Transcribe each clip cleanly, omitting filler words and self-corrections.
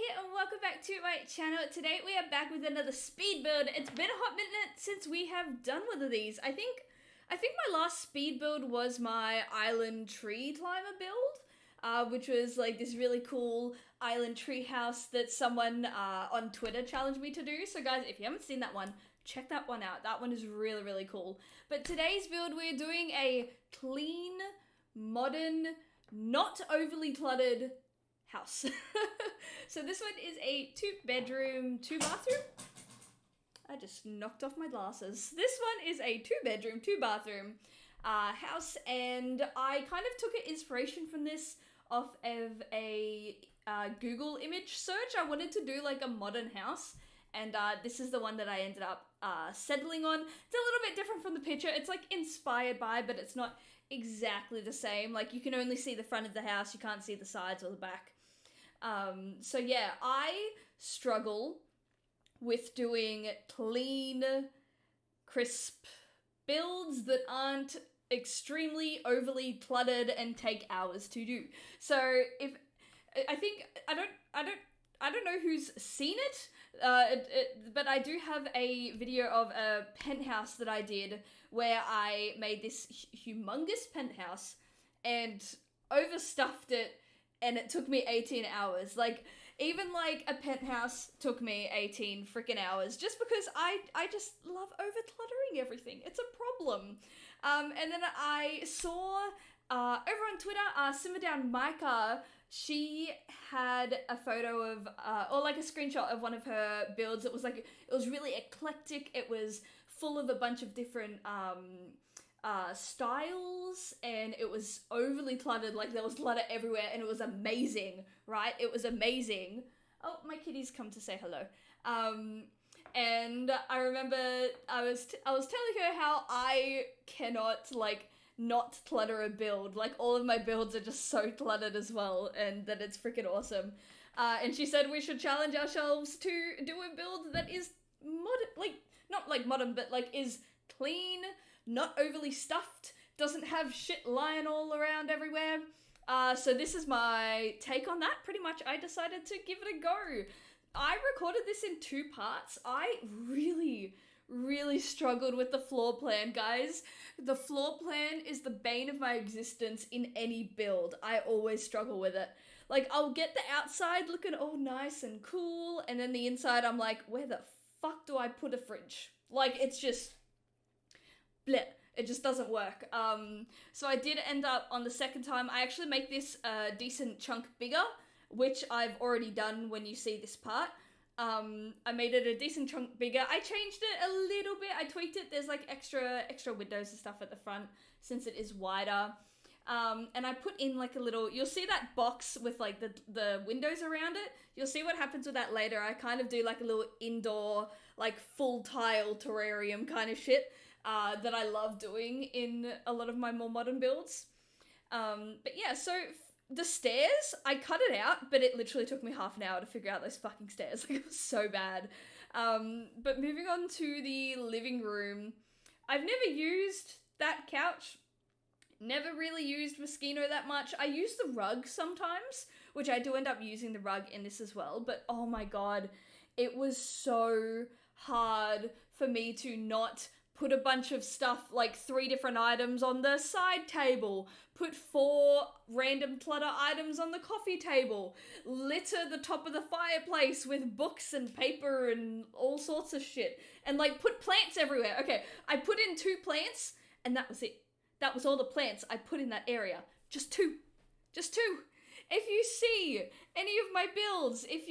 here and welcome back to my channel. Today we are back with another speed build. It's been a hot minute since we have done one of these. I think my last speed build was my island tree climber build, which was like this really cool island tree house that someone on Twitter challenged me to do. So guys, if you haven't seen that one, check that one out. That one is really, really cool. But today's build, we're doing a clean, modern, not overly cluttered house. So this one is a 2-bedroom, 2-bathroom. I just knocked off my glasses. This one is a 2-bedroom, 2-bathroom house, and I kind of took an inspiration from this off of a Google image search. I wanted to do like a modern house, and this is the one that I ended up settling on. It's a little bit different from the picture. It's like inspired by, but it's not exactly the same. Like you can only see the front of the house, you can't see the sides or the back. So yeah, I struggle with doing clean, crisp builds that aren't extremely overly cluttered and take hours to do. So I don't know who's seen it, but I do have a video of a penthouse that I did where I made this humongous penthouse and overstuffed it, and it took me 18 hours. Like, even like a penthouse took me 18 freaking hours just because I just love over-cluttering everything. It's a problem. And then I saw over on Twitter, Simmer Down Micah, she had a photo of, or like a screenshot of one of her builds. It was like, it was really eclectic. It was full of a bunch of different styles, and it was overly cluttered. Like there was clutter everywhere, and it was amazing, right? It was amazing. Oh, my kitty's come to say hello. And I remember I was telling her how I cannot like not clutter a build. Like all of my builds are just so cluttered as well, and that it's freaking awesome. And she said we should challenge ourselves to do a build that is modern, like not like modern, but like is clean, not overly stuffed, doesn't have shit lying all around everywhere. So this is my take on that. Pretty much I decided to give it a go. I recorded this in 2 parts. I really struggled with the floor plan, guys. The floor plan is the bane of my existence in any build. I always struggle with it. Like, I'll get the outside looking all nice and cool, and then the inside I'm like, where the fuck do I put a fridge? Like, it's just bleh. It just doesn't work. So I did end up on the second time, I actually make this a decent chunk bigger, which I've already done when you see this part. I made it a decent chunk bigger. I changed it a little bit. I tweaked it. There's like extra windows and stuff at the front since it is wider. And I put in like a little, you'll see that box with like the windows around it. You'll see what happens with that later. I kind of do like a little indoor, like full tile terrarium kind of shit that I love doing in a lot of my more modern builds. But yeah, so the stairs, I cut it out, but it literally took me half an hour to figure out those fucking stairs. Like, it was so bad. But moving on to the living room, I've never used that couch. Never really used Moschino that much. I use the rug sometimes, which I do end up using the rug in this as well. But oh my god, it was so hard for me to not put a bunch of stuff, like 3 different items on the side table, put 4 random clutter items on the coffee table, litter the top of the fireplace with books and paper and all sorts of shit, and like put plants everywhere. Okay, I put in 2 plants, and that was it. That was all the plants I put in that area. Just 2. Just 2. If you see any of my builds, if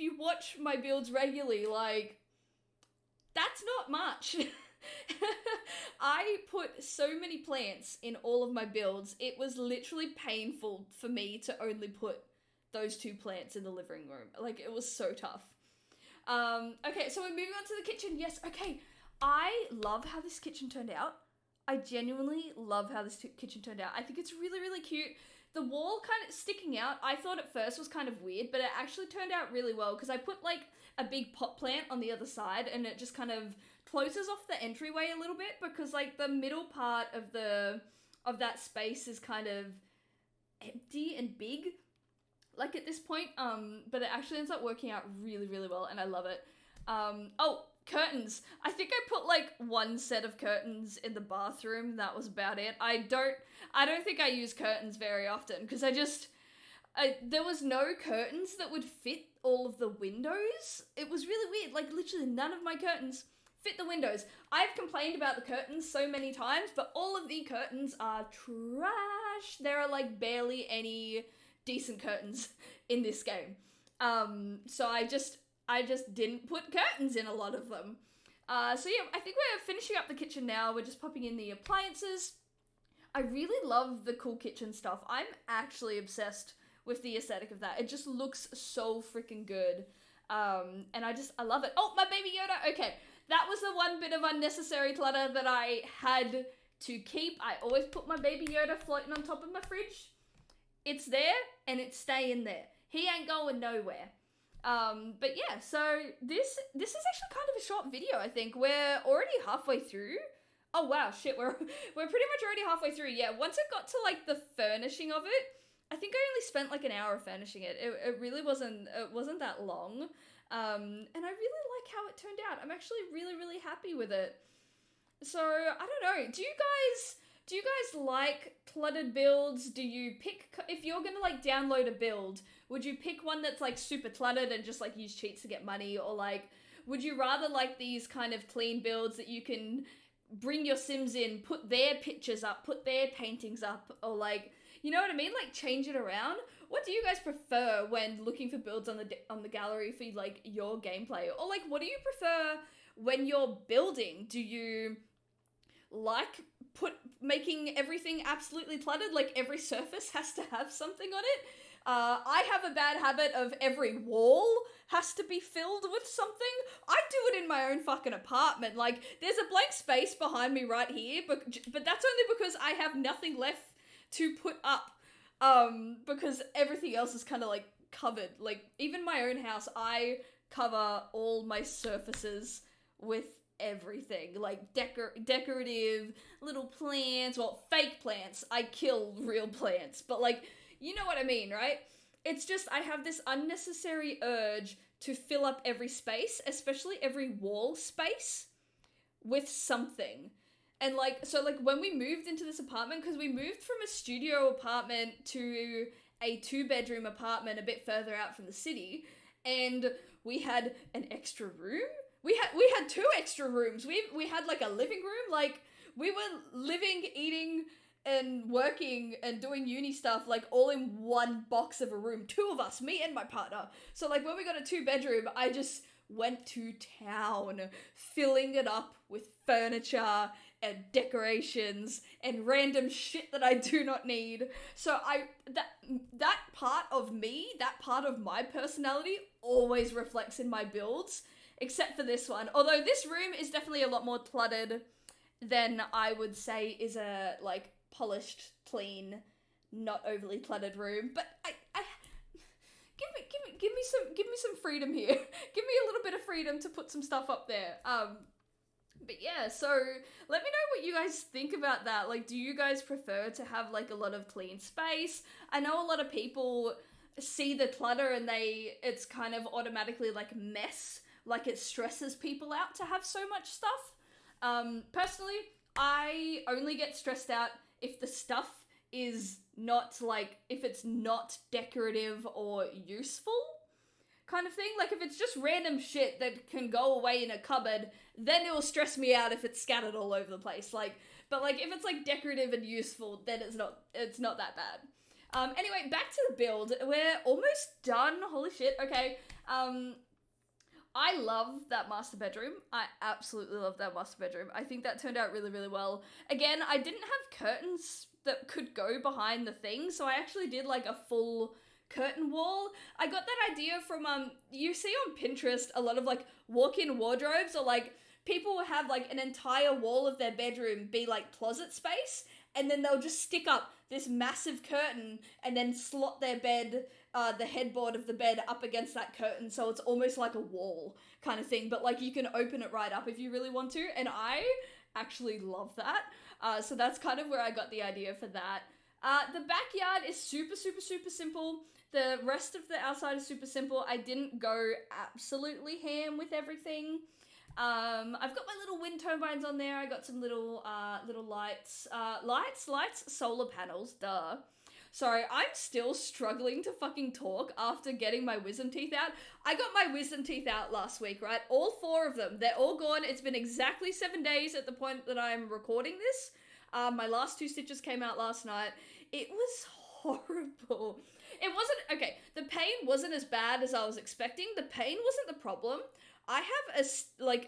you watch my builds regularly, like, that's not much. I put so many plants in all of my builds. It was literally painful for me to only put those 2 plants in the living room. Like, it was so tough. Okay, so we're moving on to the kitchen. Yes, okay. I love how this kitchen turned out. I genuinely love how this kitchen turned out. I think it's really cute. The wall kind of sticking out, I thought at first was kind of weird, but it actually turned out really well because I put like a big pot plant on the other side, and it just kind of closes off the entryway a little bit because like the middle part of that space is kind of empty and big. like at this point, but it actually ends up working out really, really well, and I love it. Oh, curtains. I think I put like one set of curtains in the bathroom. That was about it. I don't think I use curtains very often because there was no curtains that would fit all of the windows. It was really weird. Like literally none of my curtains fit the windows. I've complained about the curtains so many times, but all of the curtains are trash. There are like barely any decent curtains in this game. So I just didn't put curtains in a lot of them. So yeah, I think we're finishing up the kitchen now. We're just popping in the appliances. I really love the cool kitchen stuff. I'm actually obsessed with the aesthetic of that. It just looks so freaking good. And I love it. Oh, my baby Yoda. Okay. That was the one bit of unnecessary clutter that I had to keep. I always put my baby Yoda floating on top of my fridge. It's there and it's staying there. He ain't going nowhere. But yeah, so this is actually kind of a short video, I think. We're already halfway through. Oh wow, shit, we're pretty much already halfway through. Yeah, once it got to like the furnishing of it, I think I only spent like an hour furnishing it. It really wasn't that long. And I really like how it turned out. I'm actually really, really happy with it. So, I don't know. Do you guys like cluttered builds? Do you pick, if you're gonna like download a build, would you pick one that's like super cluttered and just like use cheats to get money? Or like, would you rather like these kind of clean builds that you can bring your Sims in, put their pictures up, put their paintings up, or like, you know what I mean? Like change it around. What do you guys prefer when looking for builds on the gallery for like your gameplay? Or like, what do you prefer when you're building? Do you like making everything absolutely cluttered? Like every surface has to have something on it? I have a bad habit of every wall has to be filled with something. I do it in my own fucking apartment. Like, there's a blank space behind me right here, but that's only because I have nothing left to put up. Because everything else is kind of like covered. Like, even my own house, I cover all my surfaces with everything. Like, decorative little plants, well, fake plants. I kill real plants, but like, you know what I mean, right? It's just, I have this unnecessary urge to fill up every space, especially every wall space, with something. And like, so like when we moved into this apartment, because we moved from a studio apartment to a 2-bedroom apartment a bit further out from the city, and we had an extra room. We had 2 extra rooms. We had like a living room, like we were living, eating, and working and doing uni stuff like all in one box of a room. 2 of us, me and my partner. So like when we got a 2-bedroom, I just went to town, filling it up with furniture and decorations and random shit that I do not need. So that part of me, that part of my personality always reflects in my builds, except for this one. Although this room is definitely a lot more cluttered than I would say is a like polished, clean, not overly cluttered room. But I give me some freedom here. Give me a little bit of freedom to put some stuff up there. But yeah, so let me know what you guys think about that. Like, do you guys prefer to have like a lot of clean space? I know a lot of people see the clutter and it's kind of automatically like mess, like it stresses people out to have so much stuff. Personally, I only get stressed out if the stuff is not like, if it's not decorative or useful kind of thing. Like if it's just random shit that can go away in a cupboard, then it will stress me out if it's scattered all over the place. Like, but like if it's like decorative and useful, then it's not that bad. Anyway, back to the build. We're almost done. Holy shit. Okay. I love that master bedroom. I absolutely love that master bedroom. I think that turned out really, really well. Again, I didn't have curtains that could go behind the thing, so I actually did like a full curtain wall. I got that idea from, you see on Pinterest a lot of like walk-in wardrobes, or like people will have like an entire wall of their bedroom be like closet space, and then they'll just stick up this massive curtain and then slot their bed, the headboard of the bed up against that curtain, so it's almost like a wall kind of thing, but like you can open it right up if you really want to, and I actually love that. So that's kind of where I got the idea for that. The backyard is super, super, super simple. The rest of the outside is super simple. I didn't go absolutely ham with everything. I've got my little wind turbines on there. I got some little lights, solar panels, duh. Sorry, I'm still struggling to fucking talk after getting my wisdom teeth out. I got my wisdom teeth out last week, right? All 4 of them. They're all gone. It's been exactly 7 days at the point that I'm recording this. My last 2 stitches came out last night. It was horrible. It wasn't, okay, the pain wasn't as bad as I was expecting. The pain wasn't the problem. I have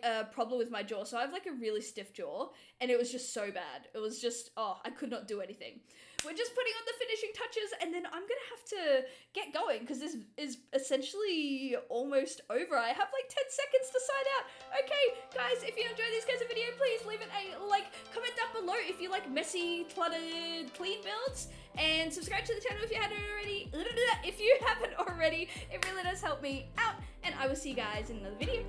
a problem with my jaw, so I have like a really stiff jaw, and it was just so bad. It was just, I could not do anything. We're just putting on the finishing touches, and then I'm gonna have to get going, because this is essentially almost over. I have like 10 seconds to sign out. Okay, guys, if you enjoy these kinds of video, please leave it a like, comment down below if you like messy, cluttered, clean builds, and subscribe to the channel if you haven't already. If you haven't already, it really does help me out, and I will see you guys in another video.